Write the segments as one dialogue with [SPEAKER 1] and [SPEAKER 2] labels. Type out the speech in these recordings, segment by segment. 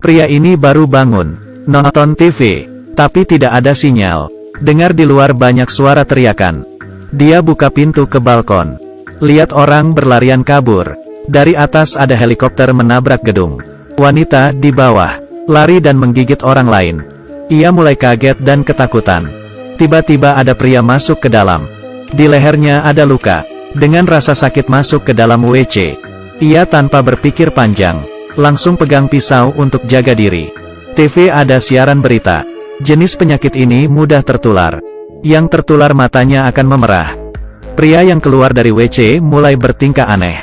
[SPEAKER 1] Pria ini baru bangun, nonton TV, tapi tidak ada sinyal. Dengar di luar banyak suara teriakan. Dia buka pintu ke balkon. Lihat orang berlarian kabur. Dari atas ada helikopter menabrak gedung. Wanita di bawah, lari dan menggigit orang lain. Ia mulai kaget dan ketakutan. Tiba-tiba ada pria masuk ke dalam. Di lehernya ada luka. Dengan rasa sakit masuk ke dalam WC. Ia tanpa berpikir panjang, langsung pegang pisau untuk jaga diri. TV ada siaran berita. Jenis penyakit ini mudah tertular. Yang tertular matanya akan memerah. Pria yang keluar dari WC mulai bertingkah aneh.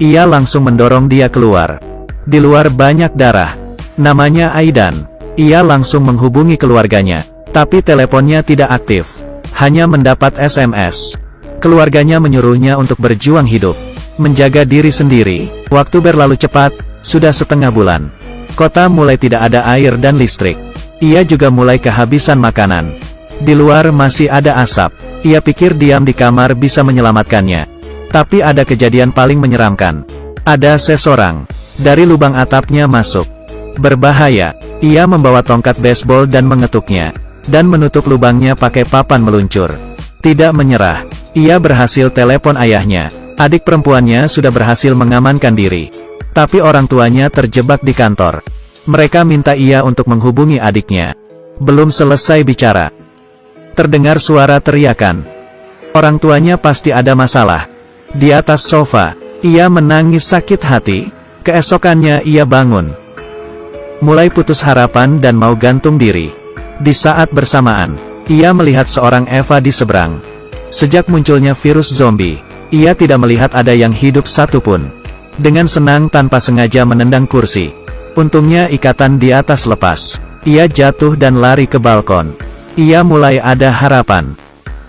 [SPEAKER 1] Ia langsung mendorong dia keluar. Di luar banyak darah. Namanya Aidan. Ia langsung menghubungi keluarganya. Tapi teleponnya tidak aktif. Hanya mendapat SMS. Keluarganya menyuruhnya untuk berjuang hidup. Menjaga diri sendiri. Waktu berlalu cepat, sudah setengah bulan. Kota mulai tidak ada air dan listrik. Ia juga mulai kehabisan makanan. Di luar masih ada asap. Ia pikir diam di kamar bisa menyelamatkannya. Tapi ada kejadian paling menyeramkan. Ada seseorang dari lubang atapnya masuk. Berbahaya. Ia membawa tongkat baseball dan mengetuknya. Dan menutup lubangnya pakai papan meluncur. Tidak menyerah. Ia berhasil telepon ayahnya. Adik perempuannya sudah berhasil mengamankan diri. Tapi orang tuanya terjebak di kantor. Mereka minta ia untuk menghubungi adiknya. Belum selesai bicara. Terdengar suara teriakan. Orang tuanya pasti ada masalah. Di atas sofa, ia menangis sakit hati. Keesokannya ia bangun. Mulai putus harapan dan mau gantung diri. Di saat bersamaan, ia melihat seorang Eva di seberang. Sejak munculnya virus zombie, ia tidak melihat ada yang hidup satupun. Dengan senang tanpa sengaja menendang kursi. Untungnya ikatan di atas lepas. Ia jatuh dan lari ke balkon. Ia mulai ada harapan.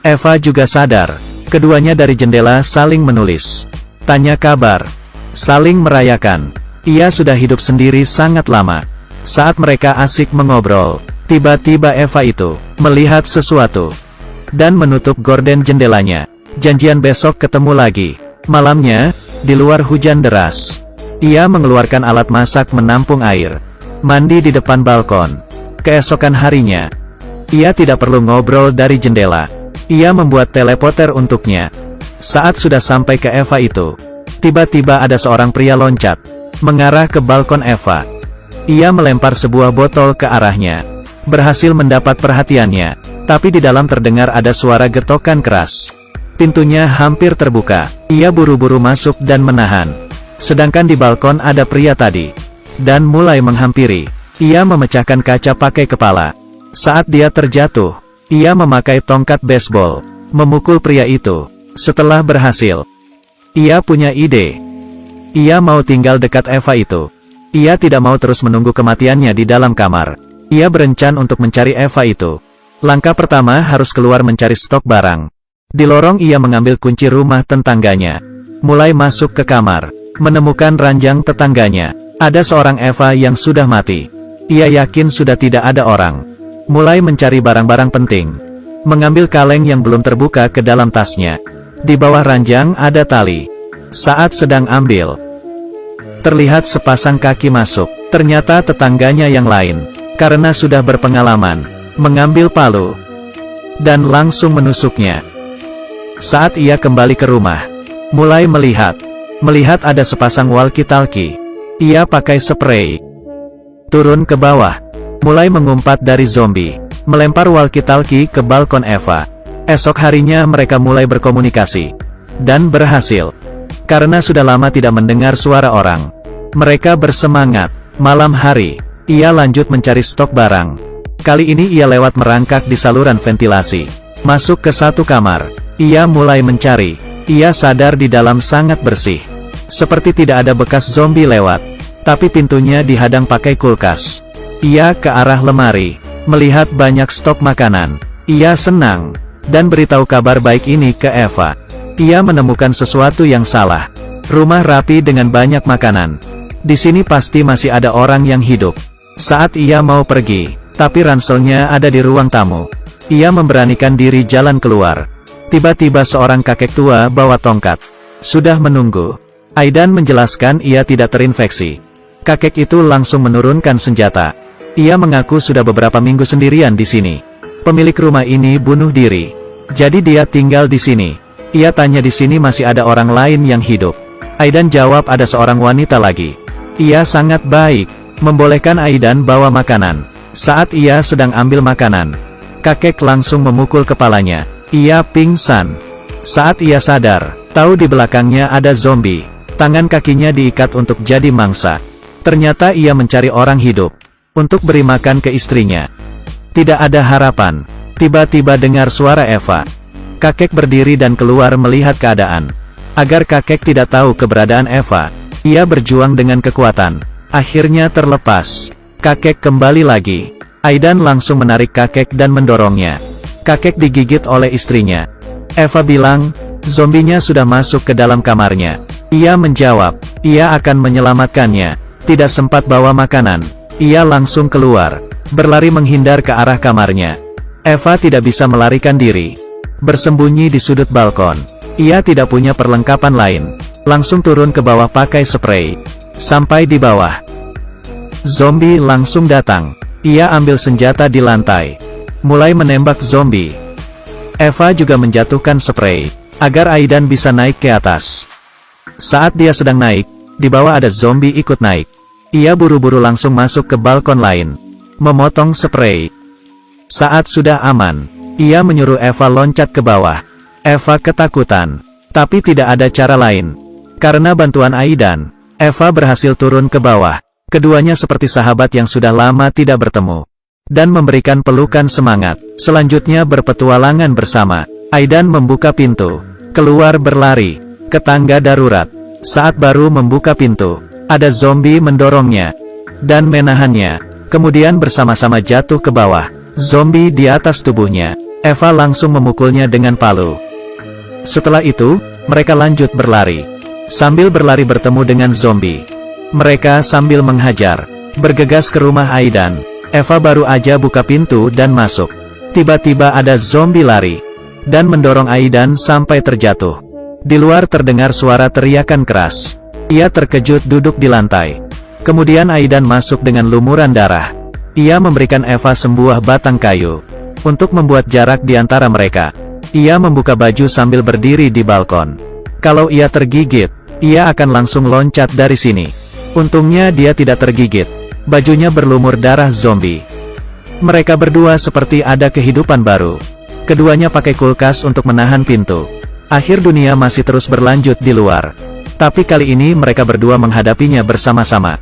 [SPEAKER 1] Eva juga sadar. Keduanya dari jendela saling menulis. Tanya kabar. Saling merayakan. Ia sudah hidup sendiri sangat lama. Saat mereka asik mengobrol, tiba-tiba Eva itu melihat sesuatu. Dan menutup gorden jendelanya. Janjian besok ketemu lagi. Malamnya, di luar hujan deras. Ia mengeluarkan alat masak menampung air. Mandi di depan balkon. Keesokan harinya, ia tidak perlu ngobrol dari jendela. Ia membuat teleporter untuknya. Saat sudah sampai ke Eva itu, tiba-tiba ada seorang pria loncat, mengarah ke balkon Eva. Ia melempar sebuah botol ke arahnya. Berhasil mendapat perhatiannya, tapi di dalam terdengar ada suara getokan keras. Pintunya hampir terbuka. Ia buru-buru masuk dan menahan. Sedangkan di balkon ada pria tadi. Dan mulai menghampiri. Ia memecahkan kaca pakai kepala. Saat dia terjatuh, ia memakai tongkat baseball, memukul pria itu. Setelah berhasil, ia punya ide. Ia mau tinggal dekat Eva itu. Ia tidak mau terus menunggu kematiannya di dalam kamar. Ia berencana untuk mencari Eva itu. Langkah pertama harus keluar mencari stok barang. Di lorong ia mengambil kunci rumah tetangganya. Mulai masuk ke kamar, menemukan ranjang tetangganya. Ada seorang Eva yang sudah mati. Ia yakin sudah tidak ada orang. Mulai mencari barang-barang penting. Mengambil kaleng yang belum terbuka ke dalam tasnya. Di bawah ranjang ada tali. Saat sedang ambil, terlihat sepasang kaki masuk. Ternyata tetangganya yang lain. Karena sudah berpengalaman, mengambil palu. Dan langsung menusuknya. Saat ia kembali ke rumah, mulai melihat ada sepasang walkie-talkie. Ia pakai spray. Turun ke bawah. Mulai mengumpat dari zombie, melempar walkie-talkie ke balkon Eva. Esok harinya mereka mulai berkomunikasi. Dan berhasil. Karena sudah lama tidak mendengar suara orang. Mereka bersemangat. Malam hari, ia lanjut mencari stok barang. Kali ini ia lewat merangkak di saluran ventilasi. Masuk ke satu kamar. Ia mulai mencari. Ia sadar di dalam sangat bersih. Seperti tidak ada bekas zombie lewat. Tapi pintunya dihadang pakai kulkas. Ia ke arah lemari, melihat banyak stok makanan. Ia senang, dan beritahu kabar baik ini ke Eva. Ia menemukan sesuatu yang salah. Rumah rapi dengan banyak makanan. Di sini pasti masih ada orang yang hidup. Saat ia mau pergi, tapi ranselnya ada di ruang tamu. Ia memberanikan diri jalan keluar. Tiba-tiba seorang kakek tua bawa tongkat. Sudah menunggu. Aidan menjelaskan ia tidak terinfeksi. Kakek itu langsung menurunkan senjata. Ia mengaku sudah beberapa minggu sendirian di sini. Pemilik rumah ini bunuh diri. Jadi dia tinggal di sini. Ia tanya di sini masih ada orang lain yang hidup. Aidan jawab ada seorang wanita lagi. Ia sangat baik, membolehkan Aidan bawa makanan. Saat ia sedang ambil makanan, kakek langsung memukul kepalanya. Ia pingsan. Saat ia sadar, tahu di belakangnya ada zombie. Tangan kakinya diikat untuk jadi mangsa. Ternyata ia mencari orang hidup untuk beri makan ke istrinya. Tidak ada harapan. Tiba-tiba dengar suara Eva. Kakek berdiri dan keluar melihat keadaan. Agar kakek tidak tahu keberadaan Eva, ia berjuang dengan kekuatan. Akhirnya terlepas. Kakek kembali lagi. Aidan langsung menarik kakek dan mendorongnya. Kakek digigit oleh istrinya. Eva bilang, zombinya sudah masuk ke dalam kamarnya. Ia menjawab, ia akan menyelamatkannya. Tidak sempat bawa makanan. Ia langsung keluar, berlari menghindar ke arah kamarnya. Eva tidak bisa melarikan diri. Bersembunyi di sudut balkon. Ia tidak punya perlengkapan lain. Langsung turun ke bawah pakai spray. Sampai di bawah, zombie langsung datang. Ia ambil senjata di lantai, mulai menembak zombie. Eva juga menjatuhkan spray, agar Aidan bisa naik ke atas. Saat dia sedang naik, di bawah ada zombie ikut naik. Ia buru-buru langsung masuk ke balkon lain, memotong spray. Saat sudah aman, ia menyuruh Eva loncat ke bawah. Eva ketakutan, tapi tidak ada cara lain. Karena bantuan Aidan, Eva berhasil turun ke bawah. Keduanya seperti sahabat yang sudah lama tidak bertemu, dan memberikan pelukan semangat. Selanjutnya berpetualangan bersama. Aidan membuka pintu, keluar berlari ke tangga darurat. Saat baru membuka pintu, ada zombie mendorongnya dan menahannya. Kemudian bersama-sama jatuh ke bawah. Zombie di atas tubuhnya. Eva langsung memukulnya dengan palu. Setelah itu, mereka lanjut berlari. Sambil berlari bertemu dengan zombie, mereka sambil menghajar, bergegas ke rumah Aidan. Eva baru aja buka pintu dan masuk. Tiba-tiba ada zombie lari dan mendorong Aidan sampai terjatuh. Di luar terdengar suara teriakan keras. Ia terkejut duduk di lantai. Kemudian Aidan masuk dengan lumuran darah. Ia memberikan Eva sebuah batang kayu untuk membuat jarak di antara mereka. Ia membuka baju sambil berdiri di balkon. Kalau ia tergigit, ia akan langsung loncat dari sini. Untungnya dia tidak tergigit. Bajunya berlumur darah zombie. Mereka berdua seperti ada kehidupan baru. Keduanya pakai kulkas untuk menahan pintu. Akhir dunia masih terus berlanjut di luar. Tapi kali ini mereka berdua menghadapinya bersama-sama.